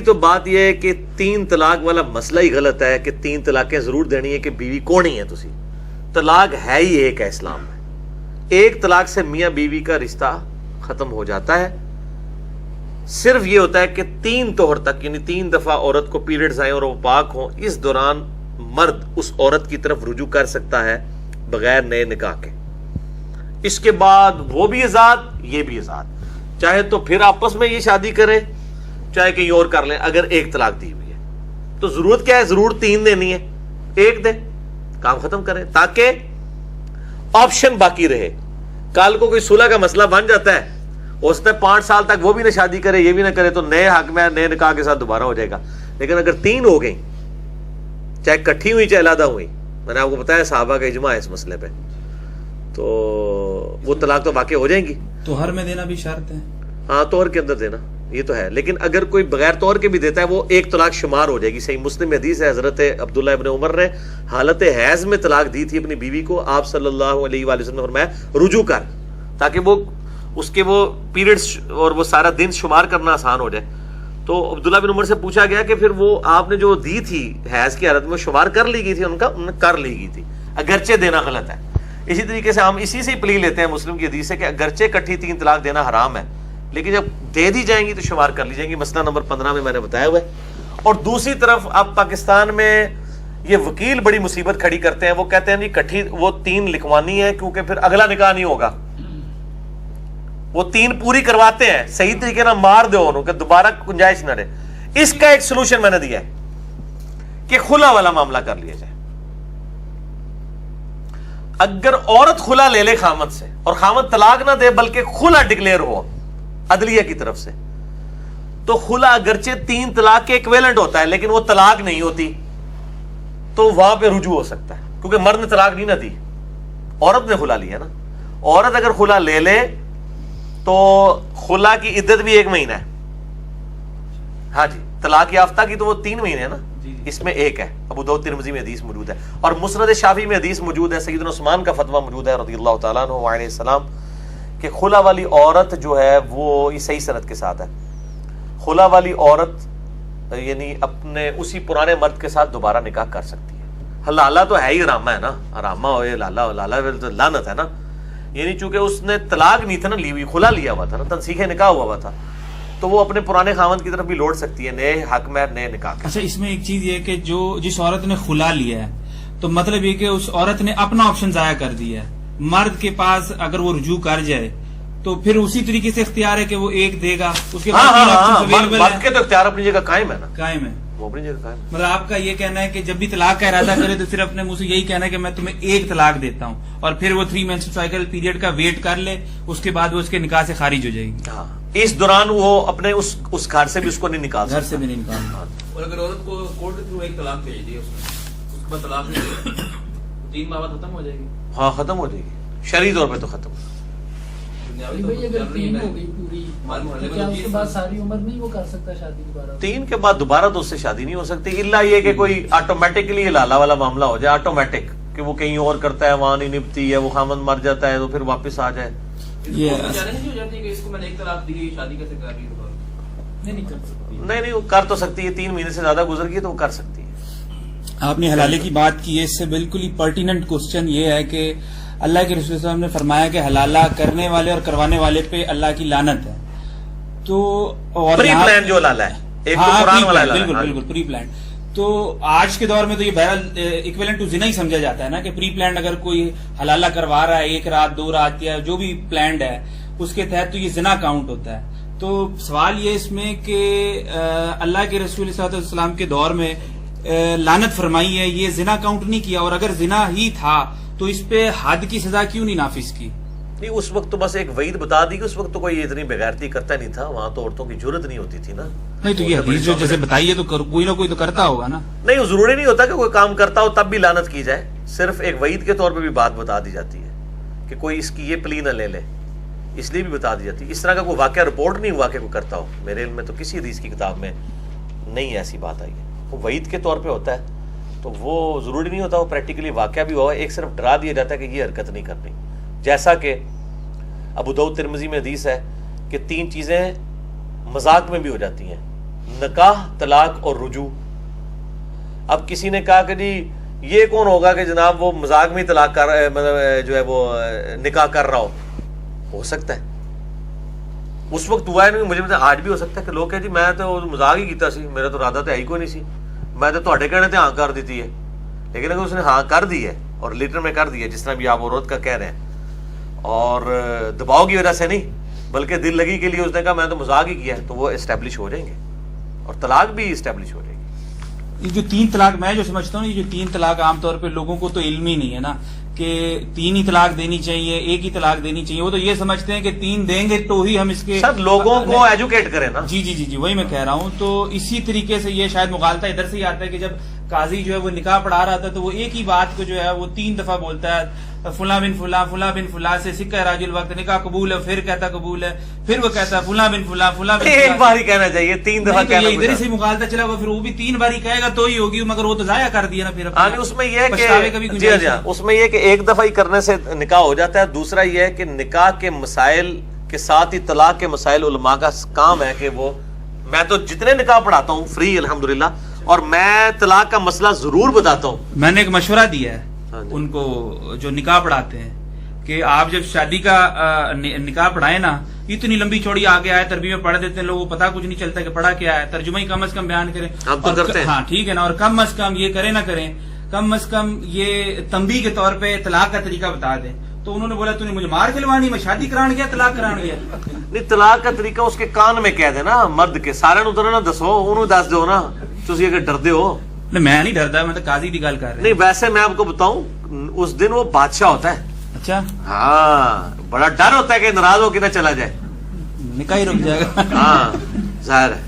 تو بات یہ ہے کہ 3 طلاق والا مسئلہ ہی غلط ہے کہ 3 طلاقیں ضرور دینی ہے کہ بیوی کون ہی ہے تسی. طلاق ہے ہی ایک ہے اسلام میں. ایک طلاق سے میاں بیوی کا رشتہ ختم ہو جاتا ہے. صرف یہ ہوتا ہے کہ 3 طہر تک یعنی 3 دفعہ عورت کو پیریڈز آئیں اور وہ پاک ہوں, اس دوران مرد اس عورت کی طرف رجوع کر سکتا ہے بغیر نئے نکاح کے. اس کے بعد وہ بھی آزاد یہ بھی آزاد, چاہے تو پھر آپس میں یہ شادی کرے چاہے کہیں اور کر لیں. اگر ایک طلاق دی ہوئی ہے تو ضرورت کیا ہے, ضرور 3 دینی ہے, 1 دے کام ختم کرے تاکہ آپشن باقی رہے. کل کو کوئی صلح کا مسئلہ بن جاتا ہے, ہو سکتا ہے 5 سال تک وہ بھی نہ شادی کرے یہ بھی نہ کرے, تو نئے حق میں نئے نکاح کے ساتھ دوبارہ ہو جائے گا. لیکن اگر 3 ہو گئی, چاہے کٹھی ہوئی چاہے علیحدہ ہوئی, میں نے آپ کو بتایا صحابہ کا اجماع ہے اس مسئلے پہ, تو وہ طلاق تو واقع ہو جائیں گی. توہر میں دینا بھی شرط ہے؟ ہاں توہر کے اندر دینا یہ تو ہے, لیکن اگر کوئی بغیر توہر کے بھی دیتا ہے وہ 1 طلاق شمار ہو جائے گی. صحیح مسلم میں حدیث ہے, حضرت عبداللہ ابن عمر نے حالت حیض میں طلاق دی تھی اپنی بیوی کو. آپ صلی اللہ علیہ وآلہ وسلم نے فرمایا رجوع کر, تاکہ وہ اس کے وہ پیریڈز اور وہ سارا دن شمار کرنا آسان ہو جائے. تو عبداللہ بن عمر سے پوچھا گیا کہ پھر وہ آپ نے جو دی تھی حیض کی حالت میں شمار کر لی گئی تھی, انہوں نے کر لی گئی تھی, اگرچہ دینا غلط ہے. اسی طریقے سے ہم اسی سے پلی لیتے ہیں مسلم کی حدیث سے کہ اگرچہ کٹھی 3 طلاق دینا حرام ہے, لیکن جب دے دی جائیں گی تو شمار کر لی جائیں گی. مسئلہ نمبر 15 میں نے بتایا ہوا ہے. اور دوسری طرف اب پاکستان میں یہ وکیل بڑی مصیبت کھڑی کرتے ہیں, وہ کہتے ہیں جی کٹھی وہ 3 لکھوانی ہے کیونکہ پھر اگلا نکاح نہیں ہوگا. وہ 3 پوری کرواتے ہیں صحیح طریقے نہ مار دو انہوں کہ دوبارہ گنجائش نہ رہے. اس کا ایک سلوشن میں نے دیا ہے کہ خلا والا معاملہ کر لیا جائے. اگر عورت خلا لے لے خامد سے اور خامد طلاق نہ دے بلکہ خلا ڈکلیئر ہو عدلیہ کی طرف سے, تو خلا اگرچہ 3 طلاق کے ایکویلنٹ ہوتا ہے لیکن وہ طلاق نہیں ہوتی, تو وہاں پہ رجوع ہو سکتا ہے کیونکہ مرد نے طلاق نہیں نہ دی, عورت نے خلا لیا نا. عورت اگر خلا لے لے تو خلا کی عدت بھی 1 مہینہ ہے. ہاں جی, طلاق یافتہ کی تو وہ 3 مہینے ہے نا, اس میں 1 ہے. ابو داؤد ترمذی میں حدیث موجود ہے اور مسند شافعی میں حدیث موجود ہے. سیدنا عثمان کا فتویٰ موجود ہے رضی اللہ تعالیٰ عنہ علیہ السلام کہ خلا والی عورت جو ہے وہ صحیح سند کے ساتھ ہے. خلا والی عورت یعنی اپنے اسی پرانے مرد کے ساتھ دوبارہ نکاح کر سکتی ہے. حلالہ تو ہے ہی حرامہ ہے نا, حرامہ ہوئے لالہ تو لعنت ہے نا. یعنی چونکہ اس نے طلاق نہیں تھا نا لی ہوئی, خلا لیا ہوا تھا نا, تنسیخ نکاح ہوا تھا, تو وہ اپنے پرانے خاوند کی طرف بھی لوٹ سکتی ہے نئے حق میں نئے نکاح کے. اچھا, اس میں ایک چیز یہ کہ جو جس عورت نے خلا لیا ہے تو مطلب یہ کہ اس عورت نے اپنا آپشن ضائع کر دیا ہے. مرد کے پاس اگر وہ رجوع کر جائے تو پھر اسی طریقے سے اختیار ہے کہ وہ 1 دے گا, اس کے بعد مرد کے تو اختیار اپنی جگہ قائم ہے نا, قائم ہے وہ اپنی جگہ قائم ہے. مطلب آپ کا یہ کہنا ہے کہ جب بھی طلاق کا ارادہ کرے تو صرف اپنے منہ سے یہی کہنا ہے کہ میں تمہیں 1 طلاق دیتا ہوں, اور پھر وہ 3 مینسٹرل سائیکل پیریڈ کا ویٹ کر لے, اس کے بعد وہ اس کے نکاح سے خارج ہو جائے گی. ہاں, اس دوران وہ اپنے اس گھر سے بھی اس کو نہیں نکال گھر سے بھی نہیں نکالنا. اور اگر عورت کو کورٹ کے تھرو 1 طلاق بھیج دی, اس کے بعد طلاق نہیں 3 ماہ بعد ختم ہو جائے گی. ہاں ختم ہو جائے گی, شرعی طور پہ تو ختم. اگر 3 ہو گئی پوری, کیا اس کے بعد ساری عمر نہیں وہ کر سکتا شادی دوبارہ؟ 3 کے بعد دوبارہ تو اس سے شادی نہیں ہو سکتی, الا یہ کہ کوئی آٹومیٹکلی لالا والا معاملہ ہو جائے, آٹومیٹک کہ وہ کہیں اور کرتا ہے, وہاں نہیں نپتی ہے, وہ خامند مر جاتا ہے تو پھر واپس آ جائے. نہیں, وہ کر تو سکتی ہے, 3 مہینے سے زیادہ گزر گئی تو وہ کر سکتی ہے. آپ نے حلالے کی بات کی ہے, اس سے بالکل ہی پرٹیننٹ کوسچن یہ ہے کہ اللہ کے رسول صلی اللہ علیہ وسلم نے فرمایا کہ حلالہ کرنے والے اور کروانے والے پہ اللہ کی لعنت ہے. تو پری پلان جو حلالہ ہے, ایک تو قرآن والا حلالہ ہے. بالکل بالکل پری پلان. تو آج کے دور میں تو یہ بہرحال ایکویلنٹ ٹو زنا ہی سمجھا جاتا ہے نا کہ پری پلانڈ اگر کوئی حلالہ کروا رہا ہے 1 رات 2 رات یا جو بھی پلانڈ ہے اس کے تحت تو یہ زنا کاؤنٹ ہوتا ہے. تو سوال یہ اس میں کہ اللہ کے رسول صلی اللہ علیہ وسلم کے دور میں لعنت فرمائی ہے, یہ زنا کاؤنٹ نہیں کیا, اور اگر زنا ہی تھا تو اس پہ حد کی سزا کیوں نہیں نافذ کی؟ نہیں, اس وقت تو بس ایک وعید بتا دی کہ اس وقت تو کوئی اتنی بغیرتی کرتا نہیں تھا, وہاں تو عورتوں کی جرت نہیں ہوتی تھی نا. نہیں تو یہ حدیث جو جیسے بتائیے تو کوئی نہ کوئی تو کرتا ہوگا نا. نہیں, ضروری نہیں ہوتا کہ کوئی کام کرتا ہو تب بھی لعنت کی جائے, صرف ایک وعید کے طور پہ بھی بات بتا دی جاتی ہے کہ کوئی اس کی یہ پلی نہ لے لے, اس لیے بھی بتا دی جاتی ہے. اس طرح کا کوئی واقعہ رپورٹ نہیں ہوا کہ کوئی کرتا ہو, میرے علم میں تو کسی حدیث کی کتاب میں نہیں ایسی بات آئی ہے. وہ وعید کے طور پہ ہوتا ہے تو وہ ضروری نہیں ہوتا وہ پریکٹیکلی واقعہ بھی ہوا, ایک صرف ڈرا دیا جاتا ہے کہ یہ حرکت نہیں کرنی. جیسا کہ ابو داؤد ترمذی میں حدیث ہے کہ 3 چیزیں مذاق میں بھی ہو جاتی ہیں, نکاح طلاق اور رجوع. اب کسی نے کہا کہ جی یہ کون ہوگا کہ جناب وہ مذاق میں طلاق کر مطلب جو ہے وہ نکاح کر رہا ہو سکتا ہے اس وقت ہوا ہے نہیں, مجھے آج بھی ہو سکتا ہے کہ لوگ کہیں جی میں تو مذاق ہی کیتا سی, میرا تو ارادہ تو ہے ہی کوئی نہیں سی, میں تو تہاڈے کہنے تے ہاں کر دیتی ہے. لیکن اگر اس نے ہاں کر دی ہے اور لیٹر میں کر دی ہے جس طرح بھی آپ عورت کا کہہ رہے ہیں اور دباؤ کی وجہ سے نہیں بلکہ دل لگی کے لیے اس نے کہا میں تو مذاق ہی کیا ہے, تو وہ اسٹیبلش ہو جائیں گے اور طلاق بھی اسٹیبلش ہو جائے گی. یہ جو 3 طلاق میں جو سمجھتا ہوں, یہ جو 3 طلاق عام طور پہ لوگوں کو تو علم ہی نہیں ہے نا کہ 3 ہی طلاق دینی چاہیے, 1 ہی طلاق دینی چاہیے. وہ تو یہ سمجھتے ہیں کہ 3 دیں گے تو ہی ہم اس کے سب لوگوں کو ایجوکیٹ کریں نا. جی وہی میں کہہ رہا ہوں. تو اسی طریقے سے یہ شاید مغالطہ ادھر سے ہی آتا ہے کہ جب قاضی جو ہے وہ نکاح پڑھا رہا تھا تو وہ ایک ہی بات کو جو ہے وہ 3 دفعہ بولتا ہے, فلاں بن فلاں فلاں بن فلاں سے سکہ راج الوقت نکاح قبول ہے, پھر کہتا قبول ہے, پھر وہ کہتا ہے فلاں بن فلاں فلاں بن ایک بار ہی کہنا چاہیے, 3 دفعہ کہنا. ادھر سے مغالطہ چلا ہوا, پھر وہ بھی 3 بار ہی کہے گا تو ہی ہوگی, مگر وہ تو ضائع کر دیا نا پھر. اس میں یہ کہ جی اس میں یہ کہ ایک دفعہ ہی کرنے سے نکاح ہو جاتا ہے. دوسرا یہ ہے کہ نکاح کے مسائل کے ساتھ ہی طلاق کے مسائل علماء کا کام ہے کہ وہ, میں تو جتنے نکاح پڑھاتا ہوں فری الحمدللہ, اور میں طلاق کا مسئلہ ضرور بتاتا ہوں. میں نے ایک مشورہ دیا ہے ان کو جو نکاح پڑھاتے ہیں کہ آپ جب شادی کا نکاح پڑھائیں نا, اتنی لمبی چوڑی آگے آئے تربیت میں پڑھ دیتے ہیں لوگوں کو پتا کچھ نہیں چلتا کہ پڑھا کیا ہے, ترجمہ ہی کم از کم بیان کریں. ہم تو کرتے ہیں. ہاں ٹھیک ہے نا, اور کم از کم یہ کریں نہ کریں, کم از کم یہ تنبیہ کے طور پہ طلاق کا طریقہ بتا دیں. تو انہوں نے بولا تو نے مجھے مار کھلوانی, میں شادی کران گیا طلاق کران گیا. نہیں, طلاق کا طریقہ اس کے کان میں کہہ دے نا مرد کے, سارے نو تو نہ دسو, انہوں دس دو نا. تسی اگر ڈردے ہو, میں نہیں ڈردا, میں تو قاضی دی گل کر رہا. نہیں ویسے میں آپ کو بتاؤں اس دن وہ بادشاہ ہوتا ہے. اچھا ہاں, بڑا ڈر ہوتا ہے کہ ناراض ہو کے نہ چلا جائے, نکاح ہی رک جائے گا. ہاں ظاہر ہے.